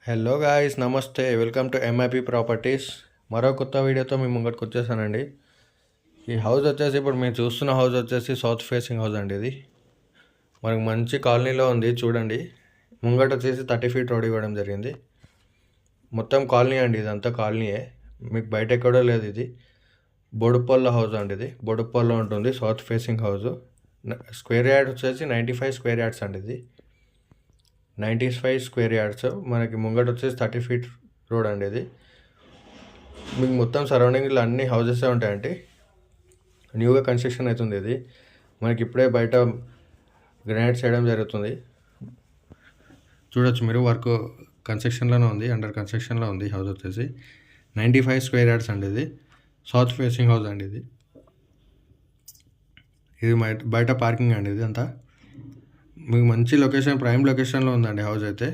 Hello guys, నమస్తే. Welcome to MIP properties. మరో కొత్త వీడియోతో మీ ముంగటికి వచ్చేసానండి. ఈ హౌస్ వచ్చేసి ఇప్పుడు మీరు చూస్తున్న హౌస్ వచ్చేసి సౌత్ ఫేసింగ్ హౌస్ అండి. ఇది మనకు మంచి కాలనీలో ఉంది. చూడండి, ముంగట వచ్చేసి 30 feet రోడ్ ఇవ్వడం జరిగింది. మొత్తం కాలనీ అండి, ఇదంతా కాలనీయే, మీకు బయట ఎక్కడో లేదు. ఇది బోడుప్పల్లో హౌస్ అండి. ఇది బోడుప్పల్లో ఉంటుంది, south facing house. Square yard వచ్చేసి 95 square yards అండి. ఇది 95 square yards. మనకి ముంగట వచ్చేసి 30 feet రోడ్ అండి. ఇది మీకు మొత్తం సరౌండింగ్లో అన్ని హౌసెస్ ఉంటాయండి. న్యూగా కన్స్ట్రక్షన్ అవుతుంది. ఇది మనకి ఇప్పుడే బయట గ్రానైట్ చేయడం జరుగుతుంది. చూడొచ్చు మీరు, వర్క్ కన్స్ట్రక్షన్లోనే ఉంది, అండర్ కన్స్ట్రక్షన్లో ఉంది. హౌస్ వచ్చేసి 95 square yards అండి. ఇది సౌత్ ఫేసింగ్ హౌస్ అండి. ఇది బయట పార్కింగ్ అండి. ఇది అంతా మీకు మంచి లొకేషన్, ప్రైమ్ లొకేషన్లో ఉందండి హౌస్ అయితే.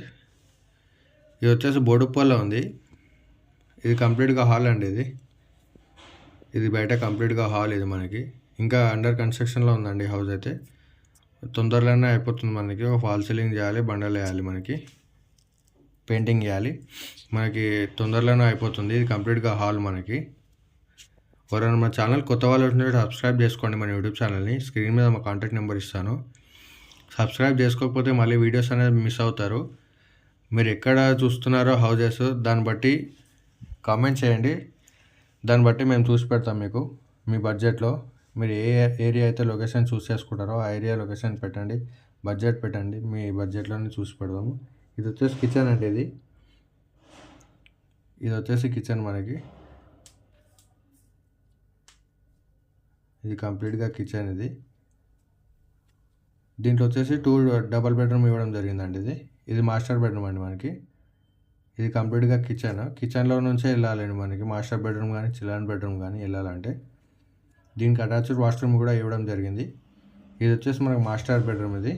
ఇది వచ్చేసి బోడుప్పల్లో ఉంది. ఇది కంప్లీట్గా హాల్ అండి. ఇది బయట కంప్లీట్గా హాల్. ఇది మనకి ఇంకా అండర్ కన్స్ట్రక్షన్లో ఉందండి హౌస్ అయితే. తొందరలోనే అయిపోతుంది. మనకి ఒక ఫాల్ సీలింగ్ చేయాలి, బండలు వేయాలి, మనకి పెయింటింగ్ చేయాలి. మనకి తొందరలోనే అయిపోతుంది. ఇది కంప్లీట్గా హాల్ మనకి. ఎవరైనా మా ఛానల్ కొత్త వాళ్ళు వచ్చినట్టు సబ్స్క్రైబ్ చేసుకోండి మన యూట్యూబ్ ఛానల్ని. స్క్రీన్ మీద మా కాంటాక్ట్ నెంబర్ ఇస్తాను. సబ్స్క్రైబ్ చేసుకోకపోతే మళ్ళీ వీడియోస్ అనేది మిస్ అవుతారు. మీరు ఎక్కడ చూస్తున్నారో హౌజెస్, దాన్ని బట్టి కామెంట్ చేయండి. దాన్ని బట్టి మేము చూసి పెడతాం మీకు. మీ బడ్జెట్లో మీరు ఏ ఏరియా అయితే లొకేషన్ చూస్ చేసుకుంటారో ఆ ఏరియా లొకేషన్ పెట్టండి, బడ్జెట్ పెట్టండి, మీ బడ్జెట్లోనే చూసి పెడదాము. ఇది వచ్చేసి కిచెన్ అండి. ఇది వచ్చేసి కిచెన్ మనకి. ఇది కంప్లీట్గా కిచెన్. దీంట్లో వచ్చేసి 2 double bedroom ఇవ్వడం జరిగిందండి. ఇది మాస్టర్ బెడ్రూమ్ అండి మనకి. ఇది కంప్లీట్గా కిచెన్లో నుంచే వెళ్ళాలండి మనకి. మాస్టర్ బెడ్రూమ్ కానీ చిల్డ్రన్ బెడ్రూమ్ కానీ వెళ్ళాలంటే దీనికి అటాచ్డ్ వాష్రూమ్ కూడా ఇవ్వడం జరిగింది. ఇది వచ్చేసి మనకి మాస్టర్ బెడ్రూమ్. ఇది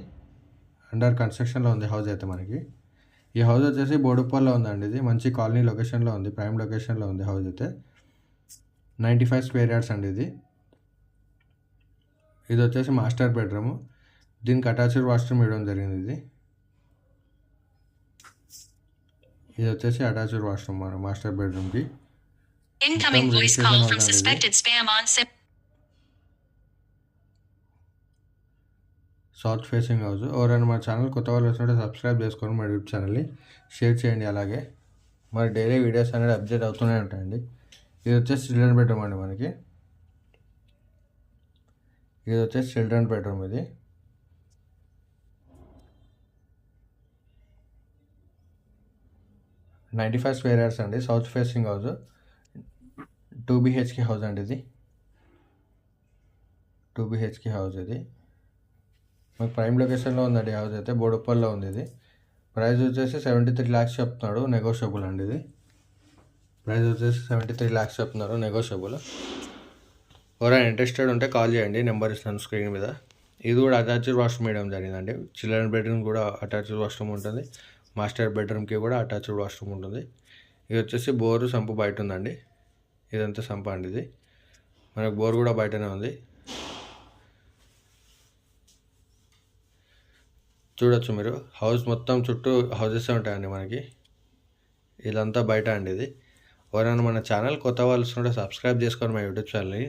అండర్ కన్స్ట్రక్షన్లో ఉంది హౌస్ అయితే మనకి. ఈ హౌస్ వచ్చేసి బోడుప్పల్లో ఉందండి. ఇది మంచి కాలనీ లొకేషన్లో ఉంది, ప్రైమ్ లొకేషన్లో ఉంది హౌస్ అయితే. 95 square yards అండి. ఇది వచ్చేసి మాస్టర్ బెడ్రూమ్. దీనికి అటాచ్డ్ వాష్రూమ్ ఇవ్వడం జరిగింది. ఇది వచ్చేసి అటాచ్డ్ వాష్రూమ్ మన మాస్టర్ బెడ్రూమ్కి. South facing house. ఎవరైనా మా ఛానల్ కొత్త వాళ్ళు వచ్చినట్టు సబ్స్క్రైబ్ చేసుకోండి మా యూట్యూబ్ ఛానల్ని, షేర్ చేయండి. అలాగే మరి డైలీ వీడియోస్ అనేది అప్డేట్ అవుతూనే ఉంటాయండి. ఇది వచ్చేసి చిల్డ్రన్ బెడ్రూమ్ అండి మనకి. ఇది వచ్చేసి చిల్డ్రన్ బెడ్రూమ్. ఇది 95 square yards అండి. South facing house, 2 BHK house అండి. ఇది 2 BHK హౌస్. ఇది మనకు ప్రైమ్ లొకేషన్లో ఉందండి హౌస్ అయితే. బోడుప్పల్లో ఉంది. ఇది ప్రైస్ వచ్చేసి 73 lakhs చెప్తున్నాడు, నెగోషియబుల్ అండి. ఇది ప్రైస్ వచ్చేసి 73 lakhs చెప్తున్నారు, నెగోషియబుల్. ఎవరైనా ఇంట్రెస్టెడ్ ఉంటే కాల్ చేయండి, నెంబర్ ఇస్తాను స్క్రీన్ మీద. ఇది కూడా అటాచ్డ్ వాష్రూమ్ వేయడం జరిగిందండి. చిల్డ్రన్ బెడ్రూమ్ కూడా అటాచ్డ్ వాష్రూమ్ ఉంటుంది, మాస్టర్ బెడ్రూమ్కి కూడా అటాచ్డ్ వాష్రూమ్ ఉంటుంది. ఇది వచ్చేసి బోరు, సంపు బయట ఉందండి. ఇదంతా సంప అండి. ఇది మనకు బోర్ కూడా బయటనే ఉంది. చూడొచ్చు మీరు, హౌస్ మొత్తం చుట్టూ హౌసెస్ ఉంటాయండి మనకి. ఇదంతా బయట అండి. ఇది ఎవరైనా మన ఛానల్ కొత్త వాళ్ళు వస్తుంటే సబ్స్క్రైబ్ చేసుకోండి మా యూట్యూబ్ ఛానల్ని.